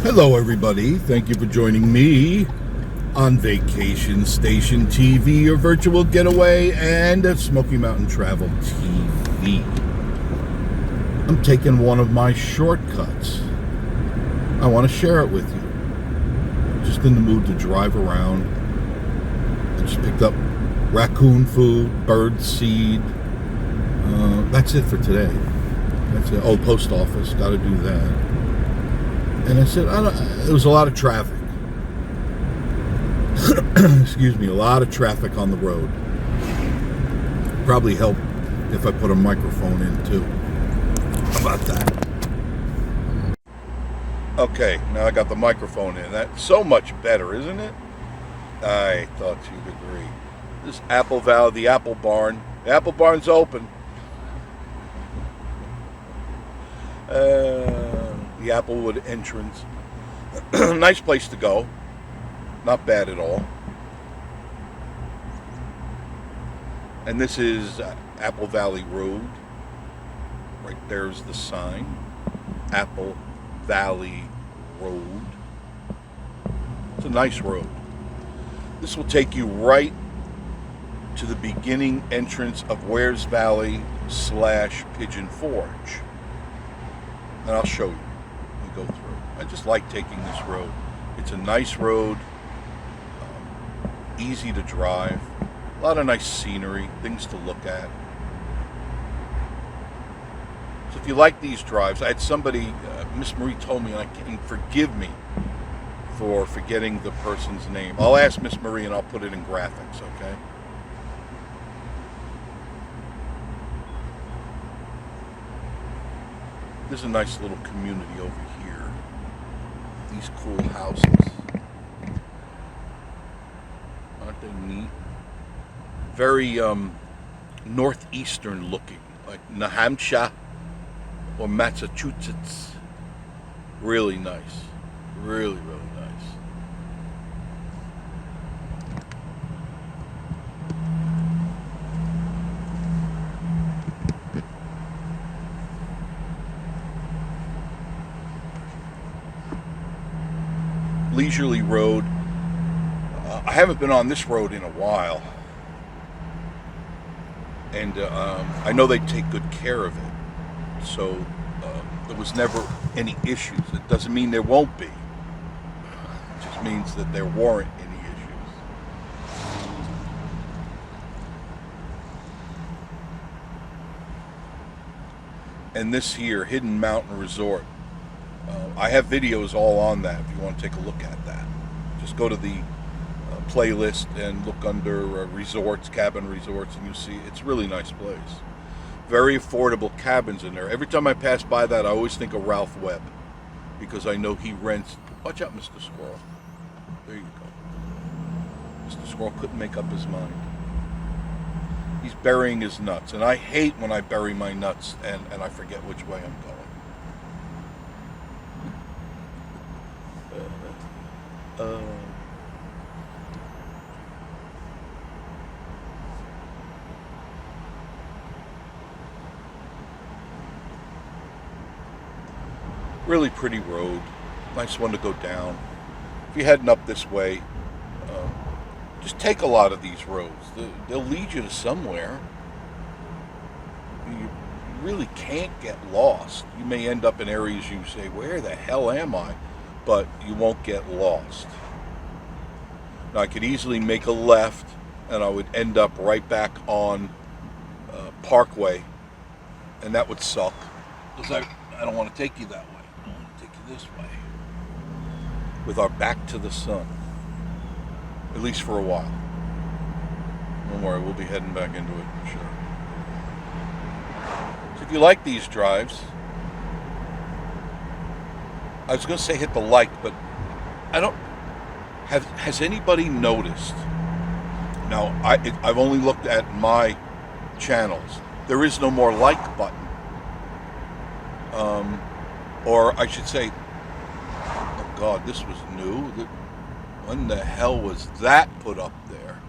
Hello everybody, thank you for joining me on Vacation Station TV, your virtual getaway, and Smoky Mountain Travel TV. I'm taking one of my shortcuts. I want to share it with you. Just in the mood to drive around. I just picked up raccoon food, bird seed. That's it for today. That's it. Oh, post office, got to do that. And I said, there was a lot of traffic. Excuse me, a lot of traffic on the road. Probably help if I put a microphone in too. How about that? Okay, now I got the microphone in. That's so much better, isn't it? I thought you'd agree. This Apple Valley, the Apple Barn. The Apple Barn's open. The Applewood entrance. Nice place to go. Not bad at all. And this is Apple Valley Road. Right there's the sign. Apple Valley Road. It's a nice road. This will take you right to the beginning entrance of Wares Valley / Pigeon Forge. And I'll show you. Go through. I just like taking this road. It's a nice road, easy to drive, a lot of nice scenery, things to look at. So if you like these drives, I had somebody, Miss Marie told me, and forgive me for forgetting the person's name. I'll ask Miss Marie and I'll put it in graphics, okay? There's a nice little community over here. These cool houses. Aren't they neat? Very northeastern looking, like New Hampshire or Massachusetts. Really nice. Really, really nice. Leisurely road. I haven't been on this road in a while, and I know they take good care of it, so there was never any issues. It doesn't mean there won't be. It just means that there weren't any issues. And this here, Hidden Mountain Resort, I have videos all on that if you want to take a look at that. Just go to the playlist and look under resorts, cabin resorts, and you'll see it's a really nice place. Very affordable cabins in there. Every time I pass by that, I always think of Ralph Webb because I know he rents. Watch out, Mr. Squirrel. There you go. Mr. Squirrel couldn't make up his mind. He's burying his nuts, and I hate when I bury my nuts and I forget which way I'm going. Really pretty road, nice one to go down. If you're heading up this way, just take a lot of these roads. They'll lead you to somewhere. You really can't get lost. You may end up in areas you say, where the hell am I? But you won't get lost. Now I could easily make a left and I would end up right back on Parkway, and that would suck because I don't want to take you that way. I want to take you this way with our back to the sun, at least for a while. Don't worry, we'll be heading back into it for sure. So if you like these drives, I was going to say hit the like, but I don't. Has anybody noticed? Now, I've only looked at my channels. There is no more like button. Or I should say, oh God, this was new. When the hell was that put up there?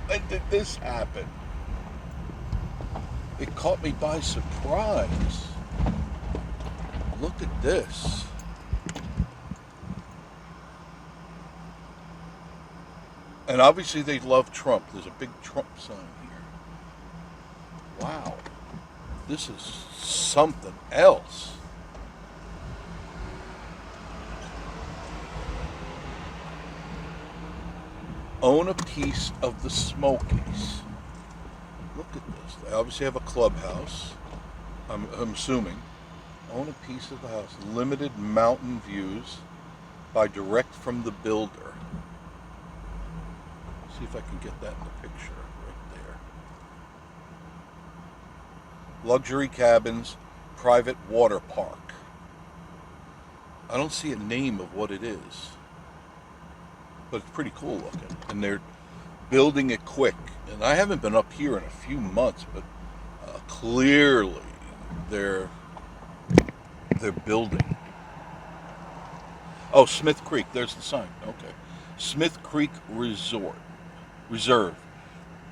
When did this happen? It caught me by surprise. Look at this. And obviously they love Trump. There's a big Trump sign here. Wow. This is something else. Own a piece of the Smokies. Look at this. They obviously have a clubhouse. I'm assuming. Own a piece of the house. Limited mountain views by direct from the builder. See if I can get that in the picture right there. Luxury cabins, private water park. I don't see a name of what it is, but it's pretty cool looking. And they're building it quick. And I haven't been up here in a few months, but clearly they're building. Oh, Smith Creek. There's the sign. Okay. Smith Creek Reserve.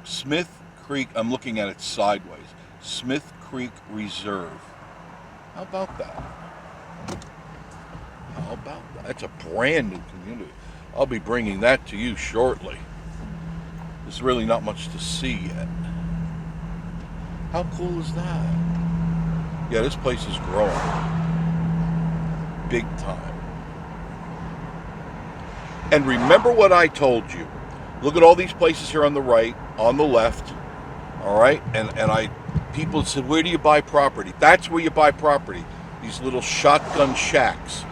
Smith Creek. I'm looking at it sideways. Smith Creek Reserve. How about that? How about that? That's a brand new community. I'll be bringing that to you shortly. There's really not much to see yet. How cool is that? Yeah, this place is growing. Big time. And remember what I told you. Look at all these places here on the right, on the left. All right? And people said, where do you buy property? That's where you buy property. These little shotgun shacks.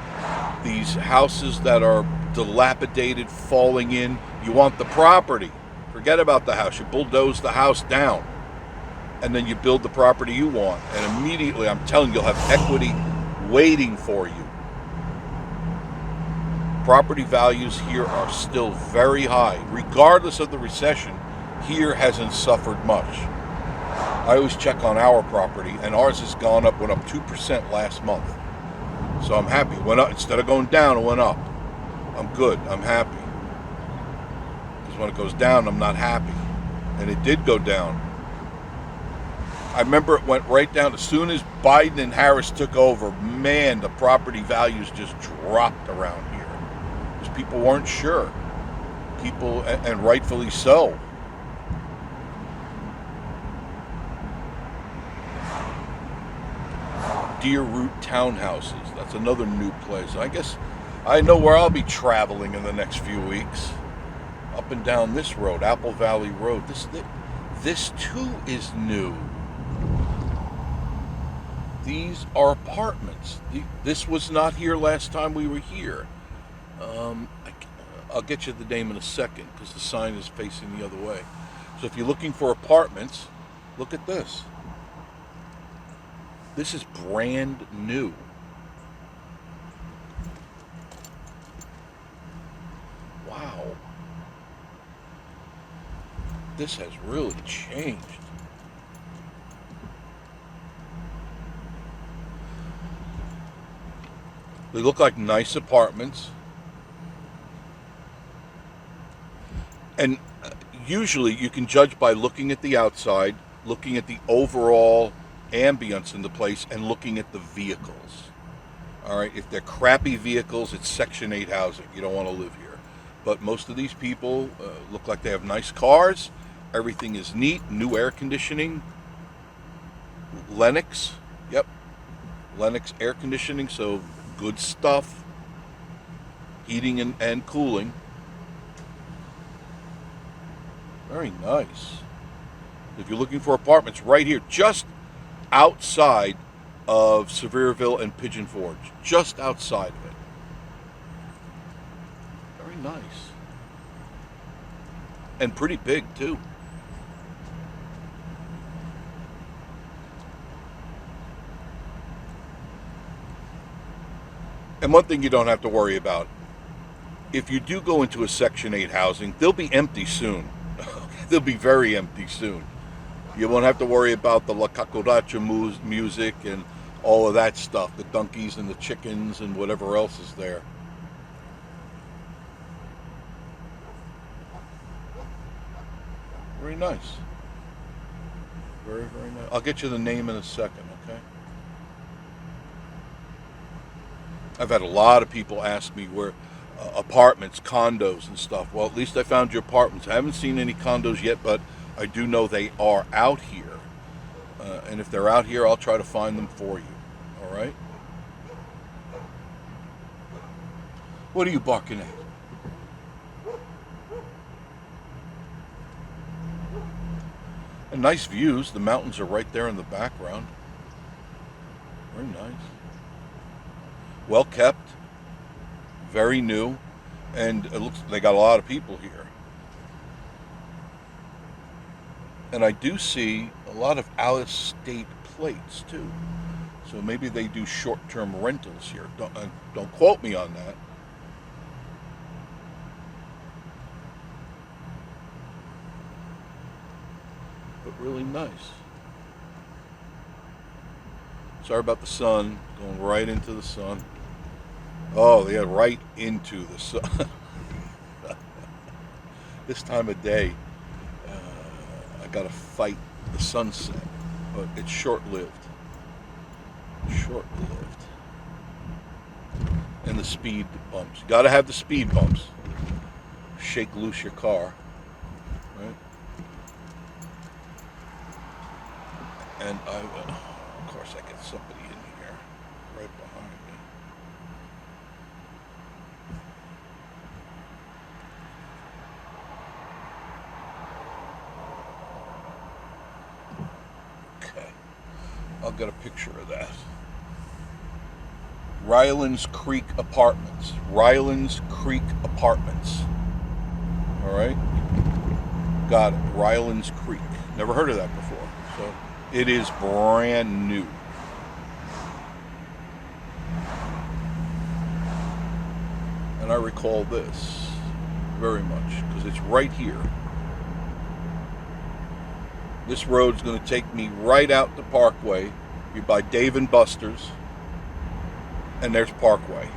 These houses that are dilapidated, falling in. You want the property. Forget about the house. You bulldoze the house down. And then you build the property you want. And immediately, I'm telling you, you'll have equity waiting for you. Property values here are still very high. Regardless of the recession, here hasn't suffered much. I always check on our property, and ours has went up 2% last month. So I'm happy. It went up. Instead of going down, it went up. I'm good. I'm happy. Because when it goes down, I'm not happy. And it did go down. I remember it went right down. As soon as Biden and Harris took over, man, the property values just dropped around here. Because people weren't sure. People, and rightfully so. Deer Root Townhouses. That's another new place. I guess I know where I'll be traveling in the next few weeks. Up and down this road, Apple Valley Road. This too is new. These are apartments. This was not here last time we were here. I'll get you the name in a second because the sign is facing the other way. So if you're looking for apartments, look at this. This is brand new. Wow. This has really changed. They look like nice apartments. And usually you can judge by looking at the outside, looking at the overall ambience in the place, and looking at the vehicles. All right, if they're crappy vehicles, it's Section 8 housing. You don't want to live here. But most of these people look like they have nice cars. Everything is neat, new air conditioning. Lennox, yep. Lennox air conditioning, so good stuff. Heating and cooling. Very nice. If you're looking for apartments right here, just outside of Severville and Pigeon Forge. Just outside of it. Very nice. And pretty big, too. And one thing you don't have to worry about, if you do go into a Section 8 housing, they'll be empty soon. They'll be very empty soon. You won't have to worry about the La Cucaracha music and all of that stuff, the donkeys and the chickens and whatever else is there. Very nice. Very, very nice. I'll get you the name in a second, okay? I've had a lot of people ask me where apartments, condos, and stuff. Well, at least I found your apartments. I haven't seen any condos yet, but I do know they are out here. And if they're out here, I'll try to find them for you. All right? What are you barking at? And nice views. The mountains are right there in the background. Very nice. Well kept. Very new. And it looks they got a lot of people here. And I do see a lot of out-of-state plates too. So maybe they do short-term rentals here. Don't quote me on that. But really nice. Sorry about the sun, going right into the sun. Oh, yeah, right into the sun. This time of day, I gotta fight the sunset, but it's short-lived. Short-lived. And the speed bumps. You gotta have the speed bumps. Shake loose your car, right? And of course, I get somebody in here right behind me. Okay, I'll get a picture of that. Rylands Creek Apartments. Rylands Creek Apartments. All right, got it. Rylands Creek. Never heard of that before. So. It is brand new. And I recall this very much because it's right here. This road's going to take me right out to Parkway. You're by Dave and Buster's. And there's Parkway.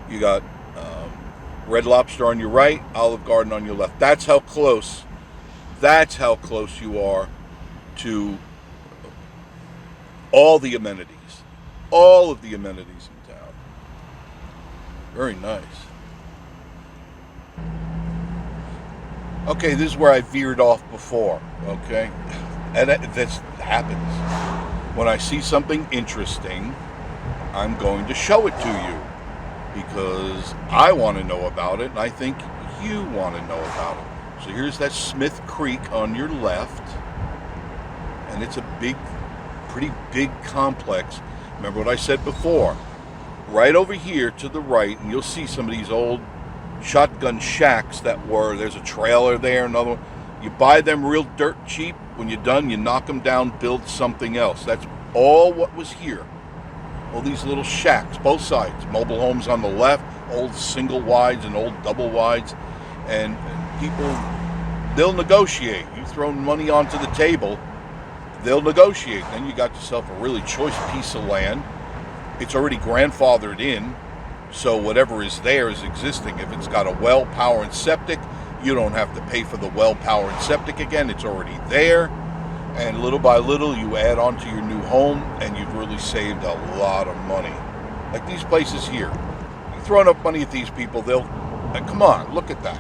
You got Red Lobster on your right, Olive Garden on your left. That's how close you are to all the amenities. All of the amenities in town. Very nice. Okay, this is where I veered off before, okay? And this happens. When I see something interesting, I'm going to show it to you because I want to know about it and I think you want to know about it. So here's that Smith Creek on your left, and it's a pretty big complex. Remember what I said before. Right over here to the right, and you'll see some of these old shotgun shacks there's a trailer there, another one. You buy them real dirt cheap. When you're done, you knock them down, build something else. That's all what was here. All these little shacks, both sides. Mobile homes on the left, old single wides and old double wides. And people, they'll negotiate. You throw money onto the table, they'll negotiate. Then you got yourself a really choice piece of land. It's already grandfathered in, so whatever is there is existing. If it's got a well, power, and septic, you don't have to pay for the well, power, and septic again. It's already there. And little by little, you add on to your new home, and you've really saved a lot of money. Like these places here. You throw enough money at these people, come on, look at that.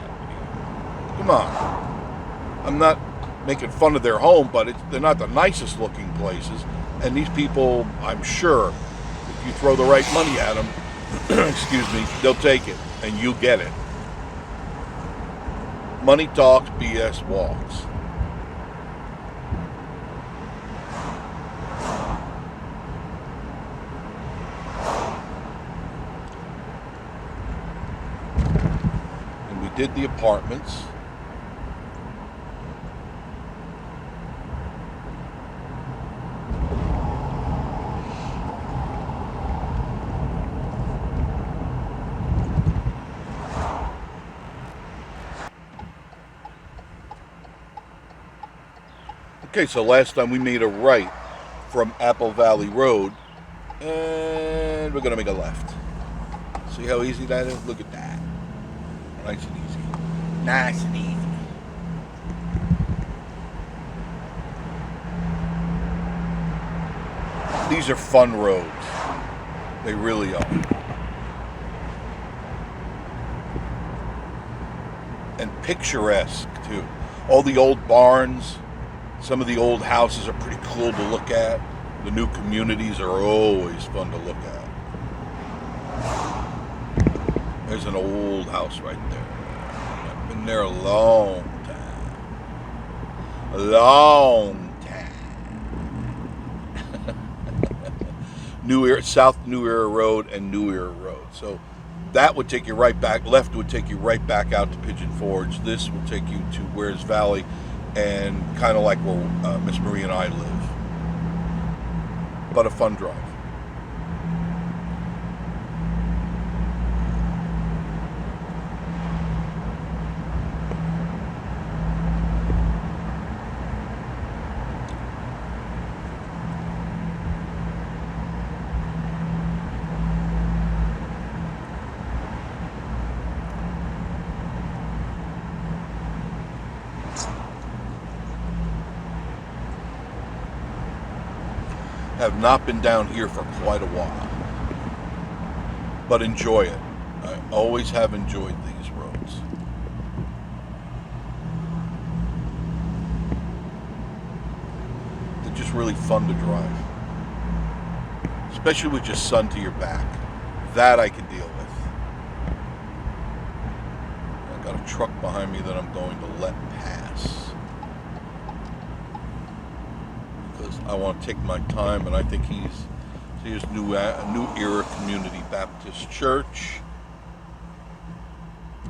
Come on. I'm not making fun of their home, but they're not the nicest looking places. And these people, I'm sure, if you throw the right money at them, excuse me, they'll take it, and you get it. Money talks, BS walks. And we did the apartments. Okay, so last time we made a right from Apple Valley Road, and we're going to make a left. See how easy that is? Look at that. Nice and easy. Nice and easy. These are fun roads. They really are. picturesque too. All the old barns, some of the old houses are pretty cool to look at. The new communities are always fun to look at. There's an old house right there. I've been there a long time. A long time. South New Era Road and New Era Road. So that would take you right back. Left would take you right back out to Pigeon Forge. This will take you to Wares Valley, and kind of like where Miss Marie and I live. But a fun drive. Have not been down here for quite a while, but enjoy it. I always have enjoyed these roads. They're just really fun to drive, especially with your son to your back. That I can deal with. I got a truck behind me that I'm going to let pass. I want to take my time, and I think here's New Era Community Baptist Church.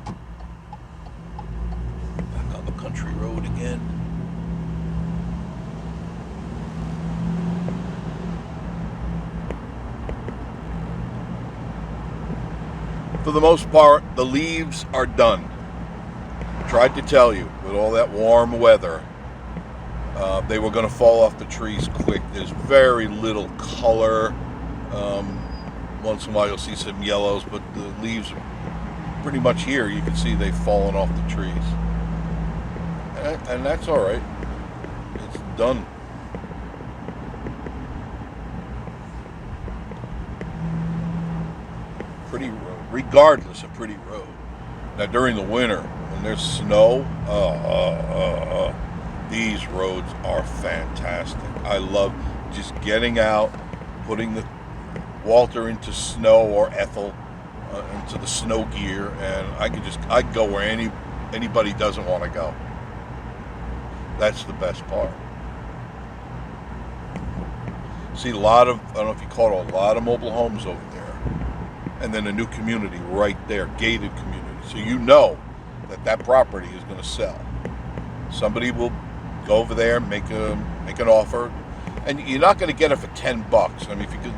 Back on the country road again. For the most part, the leaves are done. Tried to tell you, with all that warm weather, they were going to fall off the trees quick. There's very little color. Once in a while you'll see some yellows, but the leaves are pretty much here. You can see they've fallen off the trees. And that's all right. It's done. Pretty road, regardless, a pretty road. Now during the winter, when there's snow, these roads are fantastic. I love just getting out, putting the Walter into snow, or Ethel into the snow gear, and I can go where anybody doesn't want to go. That's the best part. See a lot of, I don't know if you caught, a lot of mobile homes over there, and then a new community right there, gated community. So you know that property is going to sell. Somebody will go over there, make an offer, and you're not going to get it for $10. I mean, you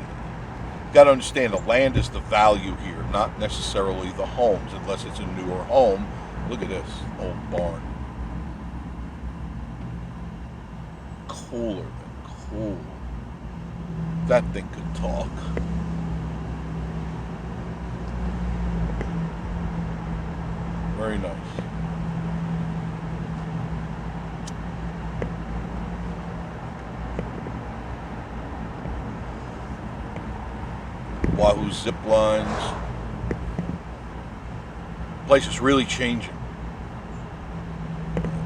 got to understand, the land is the value here, not necessarily the homes, unless it's a newer home. Look at this old barn. Cooler than cool. That thing could talk. Very nice. Wahoo zip lines. The place is really changing.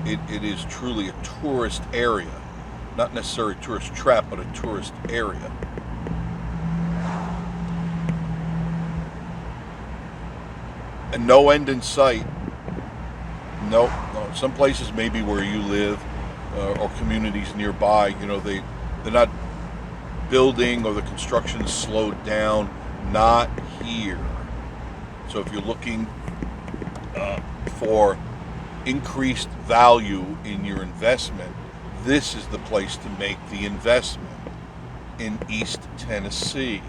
It is truly a tourist area. Not necessarily a tourist trap, but a tourist area. And no end in sight. No. Some places maybe where you live, or communities nearby, they're not building, or the construction is slowed down. Not here. So if you're looking for increased value in your investment, this is the place to make the investment in East Tennessee.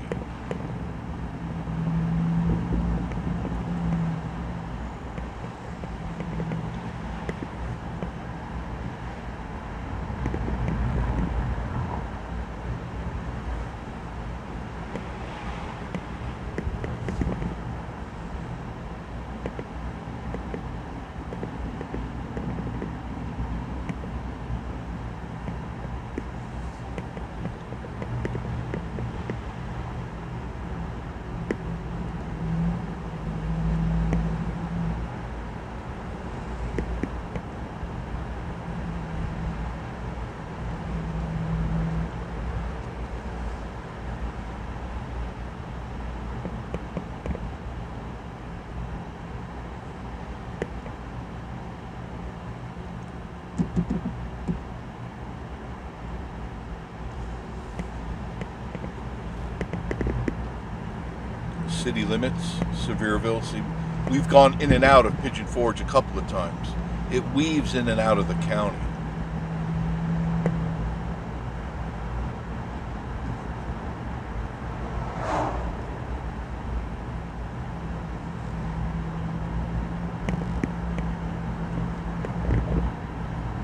city limits, Severville. See, we've gone in and out of Pigeon Forge a couple of times. It weaves in and out of the county.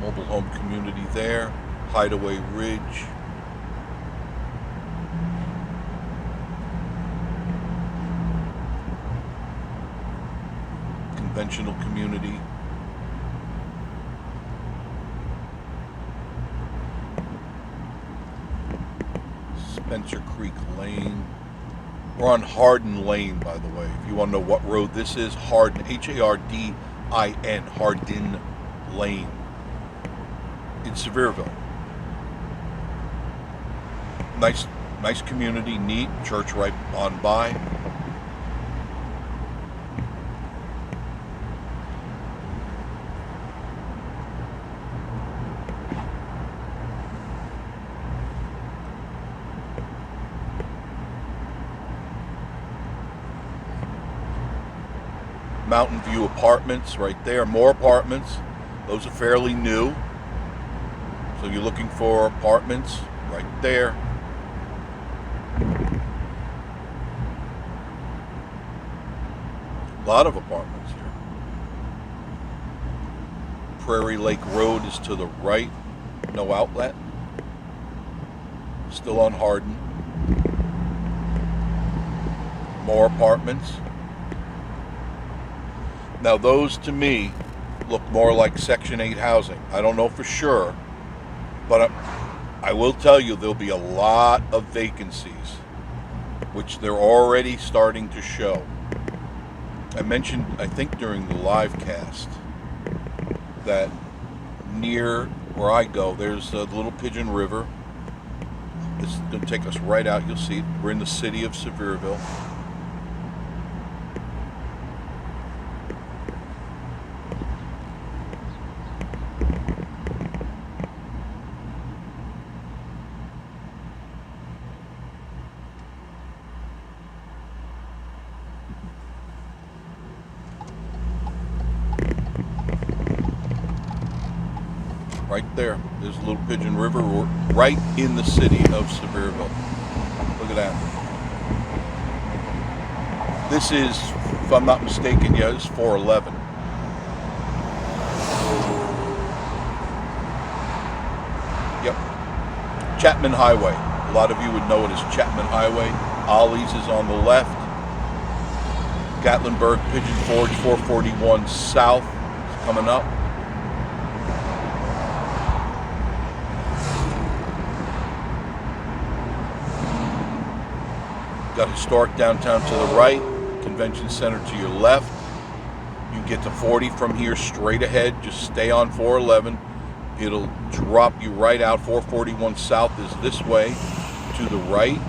Mobile home community there, Hideaway Ridge. Conventional community. Spencer Creek Lane. We're on Hardin Lane, by the way. If you want to know what road this is, Hardin, Hardin, Hardin Lane in Severville. Nice community, neat, church right on by. Mountain View Apartments right there, more apartments. Those are fairly new. So you're looking for apartments right there. A lot of apartments here. Prairie Lake Road is to the right, no outlet. Still on Hardin. More apartments. Now those to me look more like Section 8 housing. I don't know for sure, but I will tell you there'll be a lot of vacancies, which they're already starting to show. I mentioned, I think during the live cast, that near where I go, there's the Little Pigeon River. This is going to take us right out. You'll see it. We're in the city of Severville. Right there. There's Little Pigeon River. We're right in the city of Severville. Look at that. This is, if I'm not mistaken, yeah, it's 411. Yep. Chapman Highway. A lot of you would know it as Chapman Highway. Ollie's is on the left. Gatlinburg, Pigeon Forge, 441 South is coming up. Got historic downtown to the right, convention center to your left. You can get to 40 from here straight ahead. Just stay on 411. It'll drop you right out. 441 South is this way to the right.